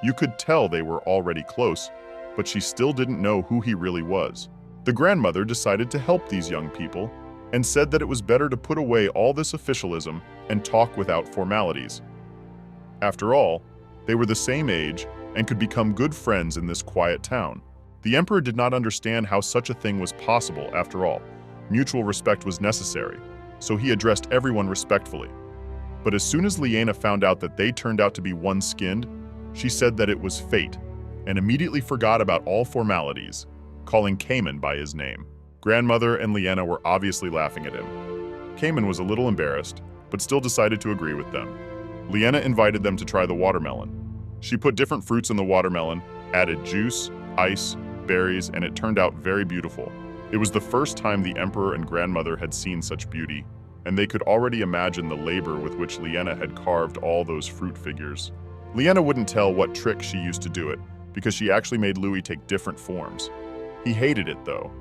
You could tell they were already close, but she still didn't know who he really was. The grandmother decided to help these young people and said that it was better to put away all this officialism and talk without formalities. After all, they were the same age and could become good friends in this quiet town. The emperor did not understand how such a thing was possible after all. Mutual respect was necessary, so he addressed everyone respectfully. But as soon as Liena found out that they turned out to be one-skinned, she said that it was fate, and immediately forgot about all formalities, calling Cayman by his name. Grandmother and Liena were obviously laughing at him. Cayman was a little embarrassed, but still decided to agree with them. Liena invited them to try the watermelon. She put different fruits in the watermelon, added juice, ice, berries, and it turned out very beautiful. It was the first time the emperor and grandmother had seen such beauty, and they could already imagine the labor with which Liena had carved all those fruit figures. Liena wouldn't tell what trick she used to do it, because she actually made Louie take different forms. He hated it, though.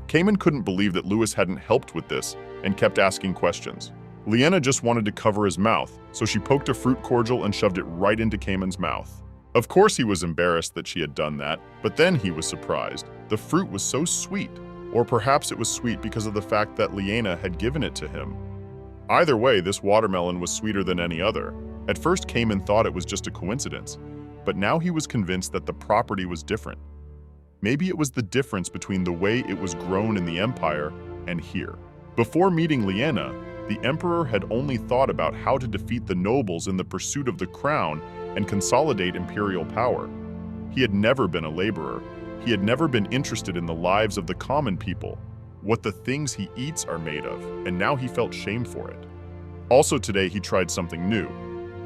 Cayman couldn't believe that Louis hadn't helped with this and kept asking questions. Liena just wanted to cover his mouth, so she poked a fruit cordial and shoved it right into Cayman's mouth. Of course he was embarrassed that she had done that, but then he was surprised. The fruit was so sweet, or perhaps it was sweet because of the fact that Liena had given it to him. Either way, this watermelon was sweeter than any other. At first, Cayman thought it was just a coincidence, but now he was convinced that the property was different. Maybe it was the difference between the way it was grown in the Empire and here. Before meeting Liena, the Emperor had only thought about how to defeat the nobles in the pursuit of the crown and consolidate imperial power. He had never been a laborer. He had never been interested in the lives of the common people, what the things he eats are made of, and now he felt shame for it. Also today, he tried something new.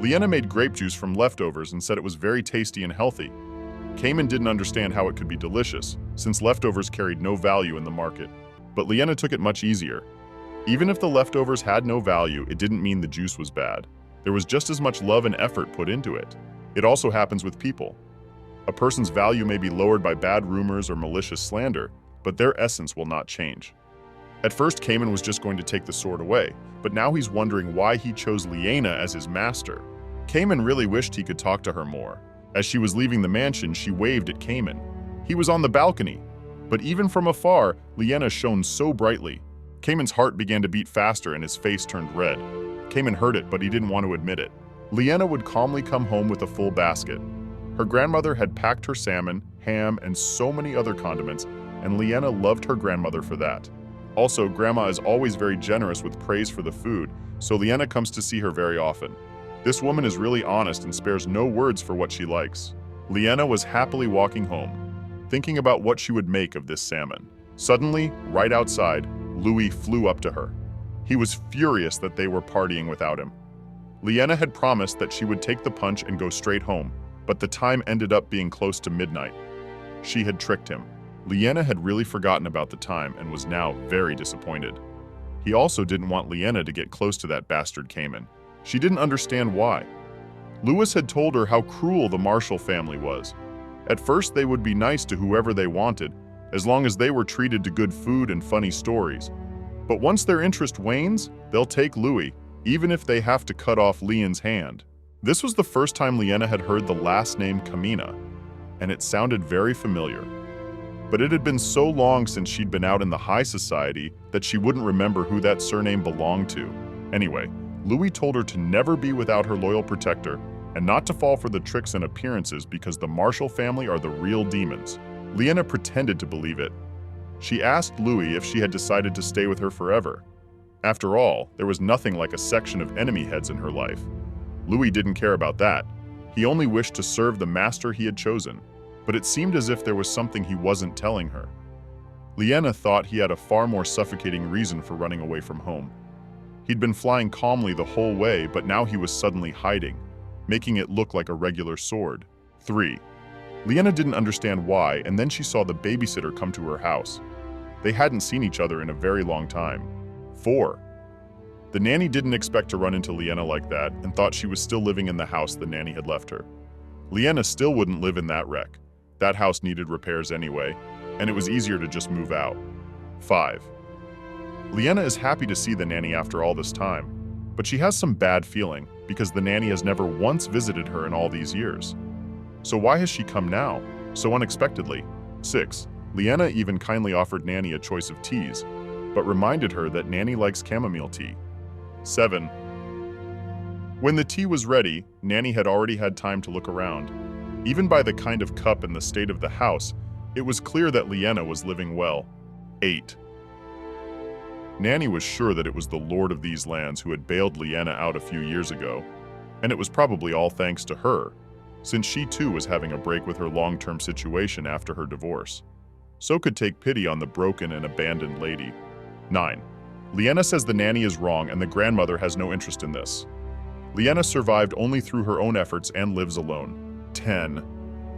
Liena made grape juice from leftovers and said it was very tasty and healthy. Cayman didn't understand how it could be delicious, since leftovers carried no value in the market. But Liena took it much easier. Even if the leftovers had no value, it didn't mean the juice was bad. There was just as much love and effort put into it. It also happens with people. A person's value may be lowered by bad rumors or malicious slander, but their essence will not change. At first, Cayman was just going to take the sword away, but now he's wondering why he chose Liena as his master. Cayman really wished he could talk to her more. As she was leaving the mansion, she waved at Cayman. He was on the balcony, but even from afar, Liena shone so brightly. Cayman's heart began to beat faster and his face turned red. Cayman heard it, but he didn't want to admit it. Liena would calmly come home with a full basket. Her grandmother had packed her salmon, ham, and so many other condiments, and Liena loved her grandmother for that. Also, Grandma is always very generous with praise for the food, so Liena comes to see her very often. This woman is really honest and spares no words for what she likes. Liena was happily walking home, thinking about what she would make of this salmon. Suddenly, right outside, Louie flew up to her. He was furious that they were partying without him. Liena had promised that she would take the punch and go straight home, but the time ended up being close to midnight. She had tricked him. Liena had really forgotten about the time and was now very disappointed. He also didn't want Liena to get close to that bastard Cayman. She didn't understand why. Louis had told her how cruel the Marshall family was. At first, they would be nice to whoever they wanted, as long as they were treated to good food and funny stories. But once their interest wanes, they'll take Louis, even if they have to cut off Leon's hand. This was the first time Liena had heard the last name Kamina, and it sounded very familiar. But it had been so long since she'd been out in the high society that she wouldn't remember who that surname belonged to. Anyway, Louis told her to never be without her loyal protector and not to fall for the tricks and appearances because the Marshall family are the real demons. Liena pretended to believe it. She asked Louis if she had decided to stay with her forever. After all, there was nothing like a section of enemy heads in her life. Louis didn't care about that. He only wished to serve the master he had chosen. But it seemed as if there was something he wasn't telling her. Liena thought he had a far more suffocating reason for running away from home. He'd been flying calmly the whole way, but now he was suddenly hiding, making it look like a regular sword. 3. Liena didn't understand why, and then she saw the babysitter come to her house. They hadn't seen each other in a very long time. 4. The nanny didn't expect to run into Liena like that and thought she was still living in the house the nanny had left her. Liena still wouldn't live in that wreck. That house needed repairs anyway, and it was easier to just move out. 5. Liena is happy to see the nanny after all this time, but she has some bad feeling because the nanny has never once visited her in all these years. So why has she come now, so unexpectedly? 6. Liena even kindly offered Nanny a choice of teas, but reminded her that Nanny likes chamomile tea. 7. When the tea was ready, Nanny had already had time to look around. Even by the kind of cup and the state of the house, it was clear that Liena was living well. 8. Nanny was sure that it was the lord of these lands who had bailed Liena out a few years ago, and it was probably all thanks to her, since she too was having a break with her long-term situation after her divorce. So could take pity on the broken and abandoned lady. 9. Liena says the nanny is wrong and the grandmother has no interest in this. Liena survived only through her own efforts and lives alone. 10.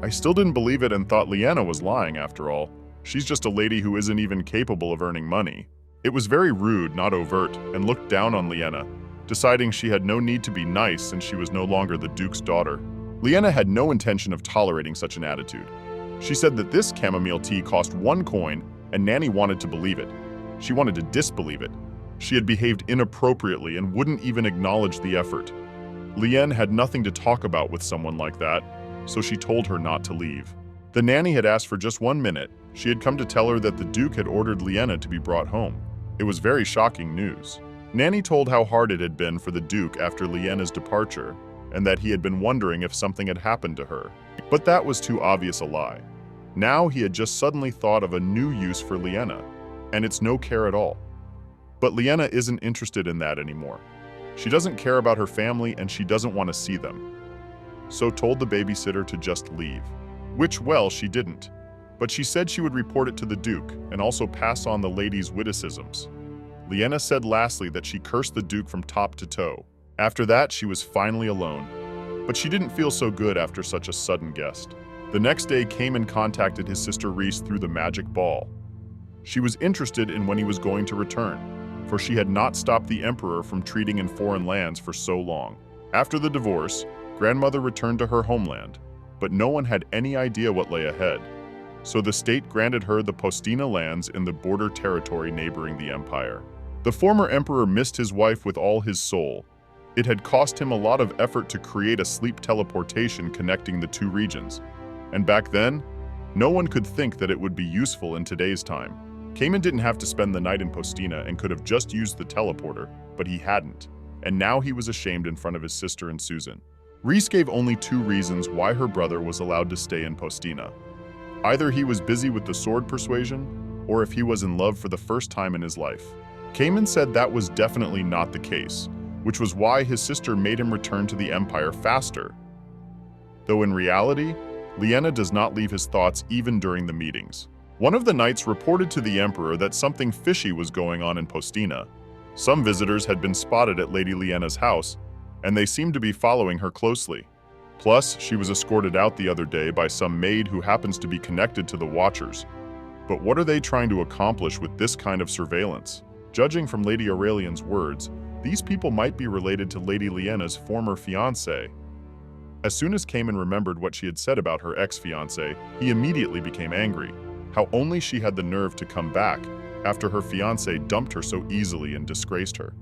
I still didn't believe it and thought Liena was lying after all. She's just a lady who isn't even capable of earning money. It was very rude, not overt, and looked down on Liena, deciding she had no need to be nice since she was no longer the Duke's daughter. Liena had no intention of tolerating such an attitude. She said that this chamomile tea cost 1 coin and Nanny wanted to believe it. She wanted to disbelieve it. She had behaved inappropriately and wouldn't even acknowledge the effort. Liena had nothing to talk about with someone like that, so she told her not to leave. The nanny had asked for just 1 minute. She had come to tell her that the Duke had ordered Liena to be brought home. It was very shocking news. Nanny told how hard it had been for the Duke after Liena's departure, and that he had been wondering if something had happened to her. But that was too obvious a lie. Now he had just suddenly thought of a new use for Liena, and it's no care at all. But Liena isn't interested in that anymore. She doesn't care about her family and she doesn't want to see them. So told the babysitter to just leave. Which, well, she didn't. But she said she would report it to the Duke and also pass on the lady's witticisms. Liena said lastly that she cursed the Duke from top to toe. After that, she was finally alone. But she didn't feel so good after such a sudden guest. The next day, Cayman contacted his sister Reese through the magic ball. She was interested in when he was going to return, for she had not stopped the Emperor from treating in foreign lands for so long. After the divorce, Grandmother returned to her homeland, but no one had any idea what lay ahead. So the state granted her the Postina lands in the border territory neighboring the empire. The former emperor missed his wife with all his soul, It had cost him a lot of effort to create a sleep teleportation connecting the two regions. And back then, no one could think that it would be useful in today's time. Cayman didn't have to spend the night in Postina and could have just used the teleporter, but he hadn't. And now he was ashamed in front of his sister and Susan. Reese gave only 2 reasons why her brother was allowed to stay in Postina. Either he was busy with the sword persuasion, or if he was in love for the first time in his life. Cayman said that was definitely not the case, which was why his sister made him return to the Empire faster. Though in reality, Liena does not leave his thoughts even during the meetings. One of the knights reported to the Emperor that something fishy was going on in Postina. Some visitors had been spotted at Lady Liena's house, and they seemed to be following her closely. Plus, she was escorted out the other day by some maid who happens to be connected to the Watchers. But what are they trying to accomplish with this kind of surveillance? Judging from Lady Aurelian's words, these people might be related to Lady Liena's former fiancé. As soon as Cayman remembered what she had said about her ex-fiancé, he immediately became angry. How only she had the nerve to come back after her fiancé dumped her so easily and disgraced her.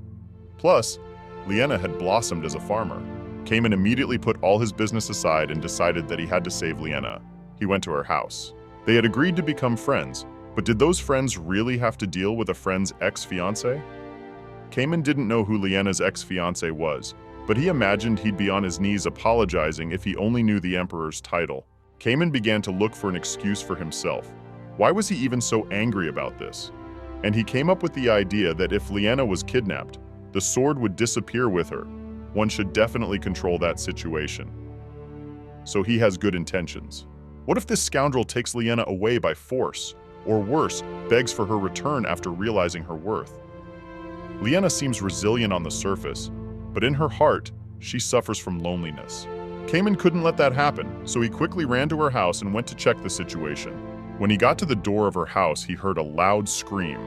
Plus, Liena had blossomed as a farmer. Cayman immediately put all his business aside and decided that he had to save Liena. He went to her house. They had agreed to become friends, but did those friends really have to deal with a friend's ex-fiancé? Cayman didn't know who Liena's ex-fiancé was, but he imagined he'd be on his knees apologizing if he only knew the Emperor's title. Cayman began to look for an excuse for himself. Why was he even so angry about this? And he came up with the idea that if Liena was kidnapped, the sword would disappear with her. One should definitely control that situation. So he has good intentions. What if this scoundrel takes Liena away by force, or worse, begs for her return after realizing her worth? Liena seems resilient on the surface, but in her heart, she suffers from loneliness. Cayman couldn't let that happen, so he quickly ran to her house and went to check the situation. When he got to the door of her house, he heard a loud scream.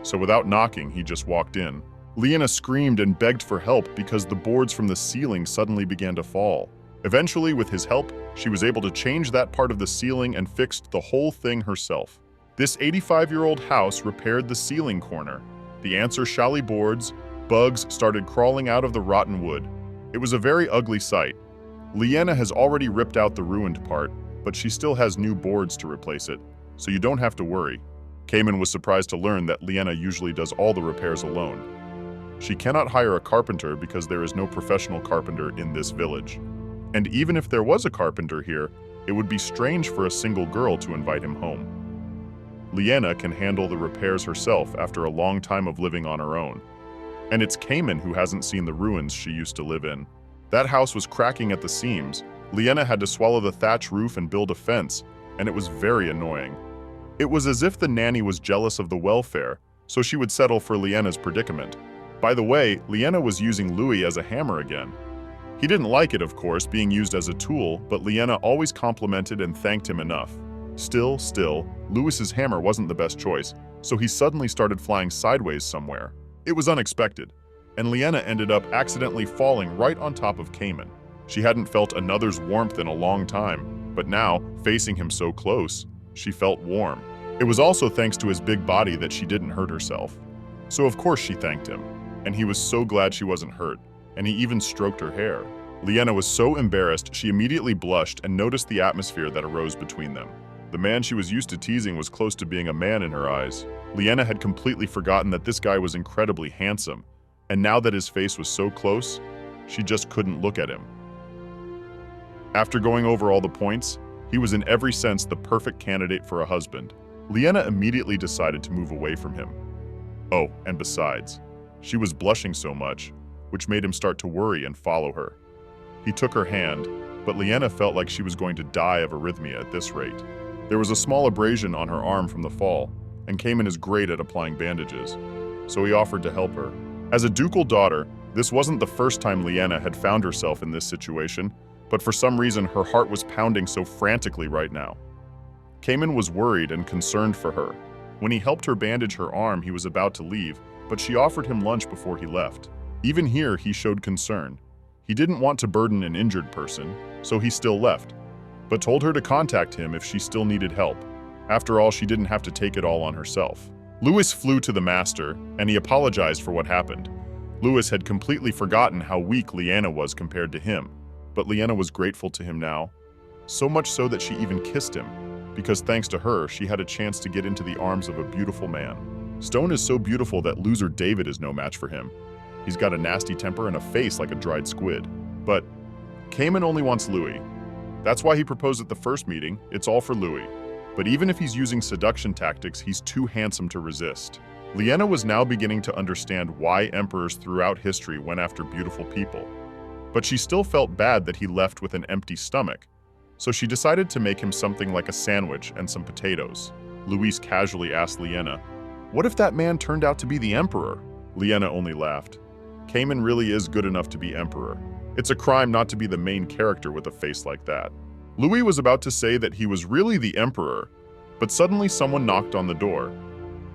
So without knocking, he just walked in. Liena screamed and begged for help because the boards from the ceiling suddenly began to fall. Eventually, with his help, she was able to change that part of the ceiling and fixed the whole thing herself. This 85-year-old house repaired the ceiling corner. The answer-shally boards, bugs started crawling out of the rotten wood. It was a very ugly sight. Liena has already ripped out the ruined part, but she still has new boards to replace it, so you don't have to worry. Cayman was surprised to learn that Liena usually does all the repairs alone. She cannot hire a carpenter because there is no professional carpenter in this village. And even if there was a carpenter here, it would be strange for a single girl to invite him home. Liena can handle the repairs herself after a long time of living on her own. And it's Cayman who hasn't seen the ruins she used to live in. That house was cracking at the seams. Liena had to swallow the thatch roof and build a fence, and it was very annoying. It was as if the nanny was jealous of the welfare, so she would settle for Liena's predicament. By the way, Liena was using Louie as a hammer again. He didn't like it, of course, being used as a tool, but Liena always complimented and thanked him enough. Still, Louis's hammer wasn't the best choice, so he suddenly started flying sideways somewhere. It was unexpected, and Liena ended up accidentally falling right on top of Cayman. She hadn't felt another's warmth in a long time, but now, facing him so close, she felt warm. It was also thanks to his big body that she didn't hurt herself. So of course she thanked him, and he was so glad she wasn't hurt, and he even stroked her hair. Liena was so embarrassed she immediately blushed and noticed the atmosphere that arose between them. The man she was used to teasing was close to being a man in her eyes. Liena had completely forgotten that this guy was incredibly handsome, and now that his face was so close, she just couldn't look at him. After going over all the points, he was in every sense the perfect candidate for a husband. Liena immediately decided to move away from him. Oh, and besides, she was blushing so much, which made him start to worry and follow her. He took her hand, but Liena felt like she was going to die of arrhythmia at this rate. There was a small abrasion on her arm from the fall, and Cayman is great at applying bandages, so he offered to help her. As a ducal daughter, this wasn't the first time Liena had found herself in this situation, but for some reason her heart was pounding so frantically right now. Cayman was worried and concerned for her. When he helped her bandage her arm, he was about to leave, but she offered him lunch before he left. Even here, he showed concern. He didn't want to burden an injured person, so he still left, but told her to contact him if she still needed help. After all, she didn't have to take it all on herself. Louis flew to the master, and he apologized for what happened. Louis had completely forgotten how weak Liana was compared to him, but Liana was grateful to him now, so much so that she even kissed him, because thanks to her, she had a chance to get into the arms of a beautiful man. Stone is so beautiful that loser David is no match for him. He's got a nasty temper and a face like a dried squid. But Cayman only wants Louie. That's why he proposed at the first meeting. It's all for Louie. But even if he's using seduction tactics, he's too handsome to resist. Liana was now beginning to understand why emperors throughout history went after beautiful people. But she still felt bad that he left with an empty stomach, so she decided to make him something like a sandwich and some potatoes. Louise casually asked Liana, "What if that man turned out to be the emperor?" Liana only laughed. Cayman really is good enough to be emperor. It's a crime not to be the main character with a face like that. Louis was about to say that he was really the emperor, but suddenly someone knocked on the door.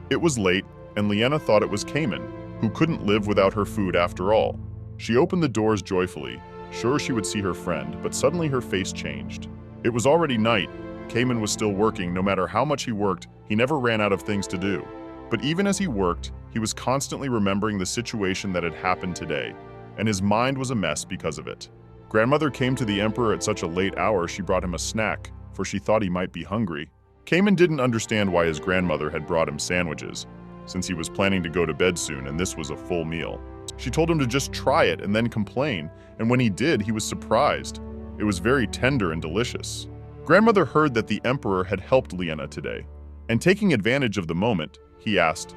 It was late, and Liana thought it was Cayman, who couldn't live without her food after all. She opened the doors joyfully, sure she would see her friend, but suddenly her face changed. It was already night. Cayman was still working. No matter how much he worked, he never ran out of things to do. But even as he worked, he was constantly remembering the situation that had happened today, and his mind was a mess because of it. Grandmother came to the emperor at such a late hour she brought him a snack, for she thought he might be hungry. Cayman didn't understand why his grandmother had brought him sandwiches, since he was planning to go to bed soon and this was a full meal. She told him to just try it and then complain, and when he did, he was surprised. It was very tender and delicious. Grandmother heard that the emperor had helped Liana today, and taking advantage of the moment, he asked,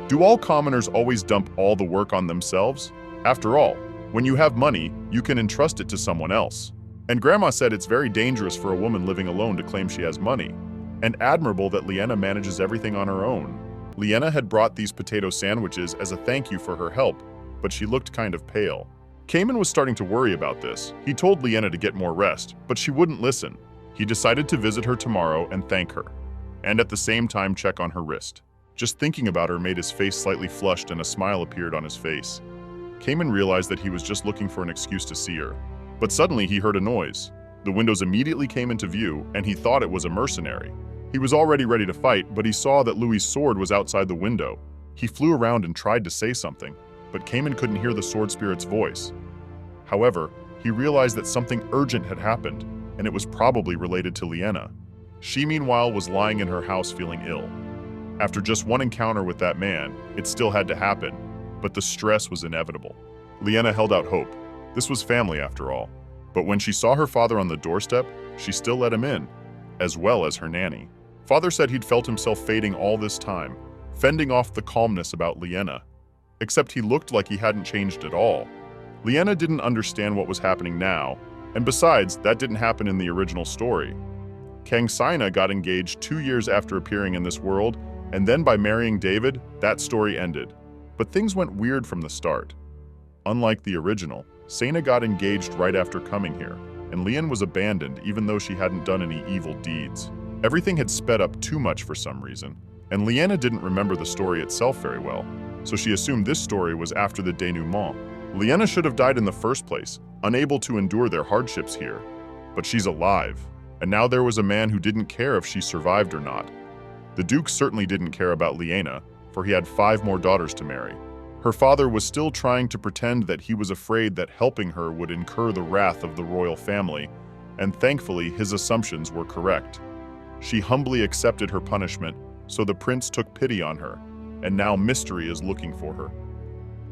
"Do all commoners always dump all the work on themselves? After all, when you have money, you can entrust it to someone else." And Grandma said it's very dangerous for a woman living alone to claim she has money, and admirable that Liana manages everything on her own. Liana had brought these potato sandwiches as a thank you for her help, but she looked kind of pale. Cayman was starting to worry about this. He told Liana to get more rest, but she wouldn't listen. He decided to visit her tomorrow and thank her, and at the same time check on her wrist. Just thinking about her made his face slightly flushed and a smile appeared on his face. Cayman realized that he was just looking for an excuse to see her. But suddenly he heard a noise. The windows immediately came into view, and he thought it was a mercenary. He was already ready to fight, but he saw that Louie's sword was outside the window. He flew around and tried to say something, but Cayman couldn't hear the sword spirit's voice. However, he realized that something urgent had happened, and it was probably related to Liana. She, meanwhile, was lying in her house feeling ill. After just one encounter with that man, it still had to happen, but the stress was inevitable. Liana held out hope. This was family after all. But when she saw her father on the doorstep, she still let him in, as well as her nanny. Father said he'd felt himself fading all this time, fending off the calmness about Liana. Except he looked like he hadn't changed at all. Liana didn't understand what was happening now, and besides, that didn't happen in the original story. Kang Sina got engaged 2 years after appearing in this world, and then by marrying David, that story ended. But things went weird from the start. Unlike the original, Sena got engaged right after coming here, and Lian was abandoned even though she hadn't done any evil deeds. Everything had sped up too much for some reason, and Liana didn't remember the story itself very well, so she assumed this story was after the denouement. Liana should have died in the first place, unable to endure their hardships here. But she's alive, and now there was a man who didn't care if she survived or not. The Duke certainly didn't care about Liana, for he had 5 more daughters to marry. Her father was still trying to pretend that he was afraid that helping her would incur the wrath of the royal family, and thankfully his assumptions were correct. She humbly accepted her punishment, so the prince took pity on her, and now Mystery is looking for her.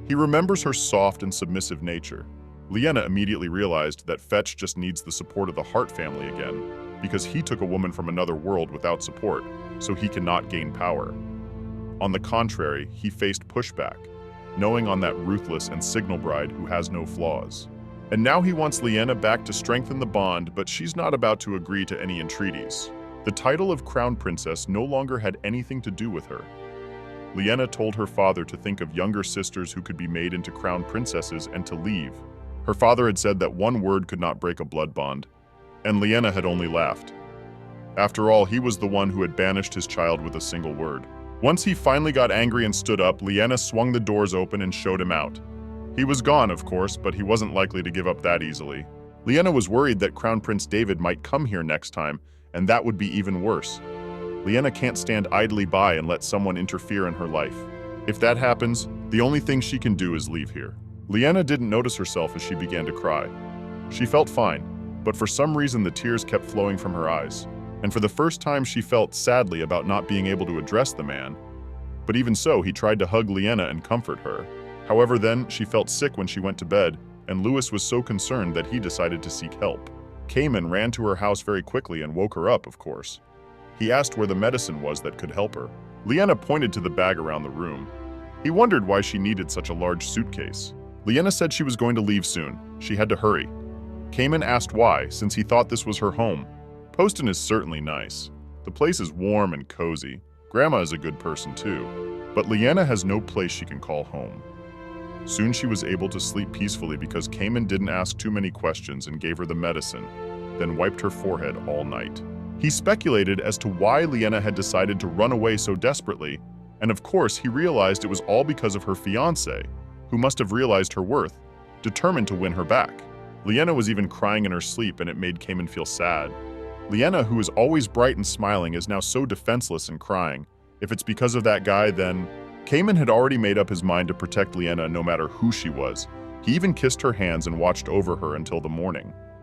He remembers her soft and submissive nature. Liana immediately realized that Fetch just needs the support of the Hart family again, because he took a woman from another world without support, so he cannot gain power. On the contrary, he faced pushback, knowing on that ruthless and signal bride who has no flaws. And now he wants Liana back to strengthen the bond, but she's not about to agree to any entreaties. The title of Crown Princess no longer had anything to do with her. Liana told her father to think of younger sisters who could be made into Crown Princesses and to leave. Her father had said that one word could not break a blood bond, and Liana had only laughed. After all, he was the one who had banished his child with a single word. Once he finally got angry and stood up, Liana swung the doors open and showed him out. He was gone, of course, but he wasn't likely to give up that easily. Liana was worried that Crown Prince David might come here next time, and that would be even worse. Liana can't stand idly by and let someone interfere in her life. If that happens, The only thing she can do is leave here. Liena didn't notice herself as she began to cry. She felt fine, but for some reason the tears kept flowing from her eyes. And for the first time she felt sadly about not being able to address the man. But even so, he tried to hug Liena and comfort her. However, then she felt sick when she went to bed, and Louis was so concerned that he decided to seek help. Cayman ran to her house very quickly and woke her up, of course. He asked where the medicine was that could help her. Liena pointed to the bag around the room. He wondered why she needed such a large suitcase. Liena said she was going to leave soon. She had to hurry. Cayman asked why, since he thought this was her home. Poston is certainly nice. The place is warm and cozy. Grandma is a good person too. But Liena has no place she can call home. Soon she was able to sleep peacefully because Cayman didn't ask too many questions and gave her the medicine, then wiped her forehead all night. He speculated as to why Liena had decided to run away so desperately, and of course he realized it was all because of her fiancé, who must have realized her worth, determined to win her back. Liena was even crying in her sleep, and it made Cayman feel sad. Liena, who is always bright and smiling, is now so defenseless and crying. If it's because of that guy, then... Cayman had already made up his mind to protect Liena no matter who she was. He even kissed her hands and watched over her until the morning.